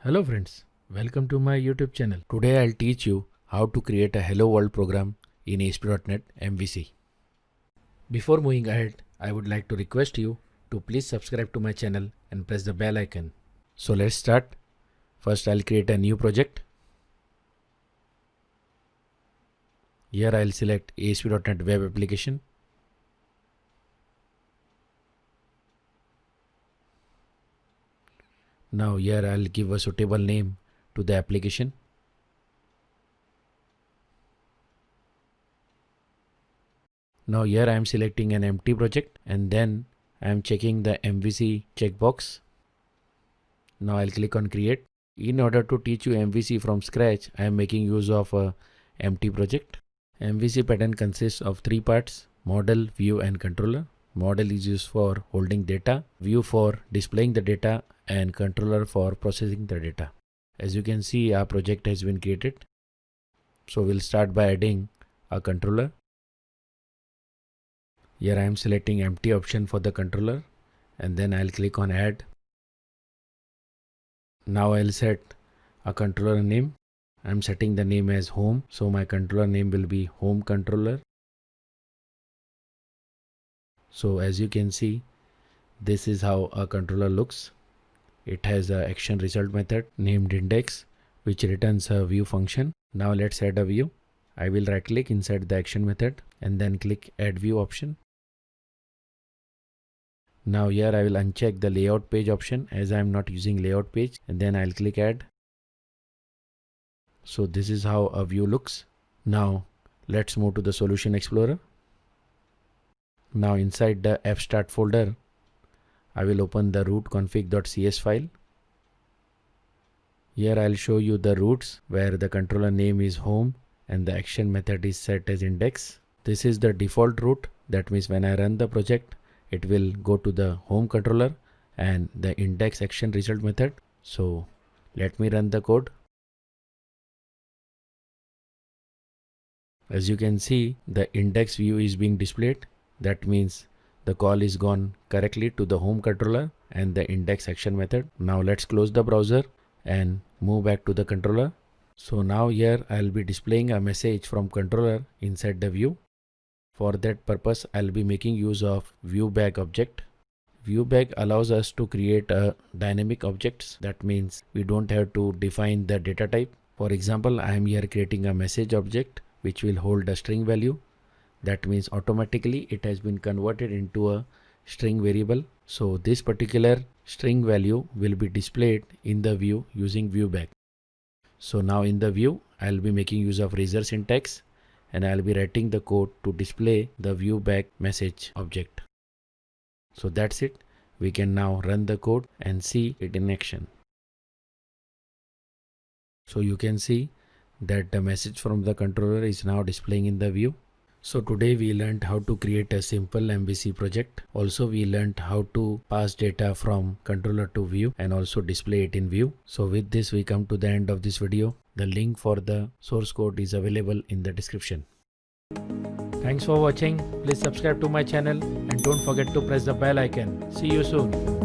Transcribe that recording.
Hello friends, welcome to my YouTube channel. Today I'll teach you how to create a Hello World program in ASP.NET MVC. Before moving ahead, I would like to request you to please subscribe to my channel and press the bell icon. So let's start. First I'll create a new project. Here I'll select ASP.NET Web Application. Now here I'll give a suitable name to the application. Now here I am selecting an empty project and then I am checking the MVC checkbox. Now I'll click on create. In order to teach you MVC from scratch, I am making use of a empty project. MVC pattern consists of three parts: model, view and controller. Model is used for holding data, view for displaying the data and controller for processing the data. As you can see, our project has been created. So we'll start by adding a controller. Here I am selecting empty option for the controller and then I'll click on add. Now I'll set a controller name. I'm setting the name as home, so my controller name will be home controller. So as you can see, this is how a controller looks. It has an action result method named index, which returns a view function. Now let's add a view. I will right click inside the action method and then click add view option. Now here I will uncheck the layout page option as I am not using layout page, and then I'll click add. So this is how a view looks. Now let's move to the Solution Explorer. Now inside the app-start folder, I will open the root config.cs file. Here I'll show you the roots where the controller name is home and the action method is set as index. This is the default root. That means when I run the project, it will go to the home controller and the index action result method. So let me run the code. As you can see, the index view is being displayed. That means the call is gone correctly to the home controller and the index action method. Now let's close the browser and move back to the controller. So now here I'll be displaying a message from controller inside the view. For that purpose, I'll be making use of viewBag object. ViewBag allows us to create a dynamic objects. That means we don't have to define the data type. For example, I am here creating a message object which will hold a string value. That means automatically it has been converted into a string variable. So this particular string value will be displayed in the view using ViewBag. So now in the view, I'll be making use of razor syntax and I'll be writing the code to display the ViewBag message object. So that's it. We can now run the code and see it in action. So you can see that the message from the controller is now displaying in the view. So today we learned how to create a simple MVC project. Also we learned how to pass data from controller to view and also display it in view. So with this we come to the end of this video. The link for the source code is available in the description. Thanks for watching. Please subscribe to my channel and don't forget to press the bell icon. See you soon.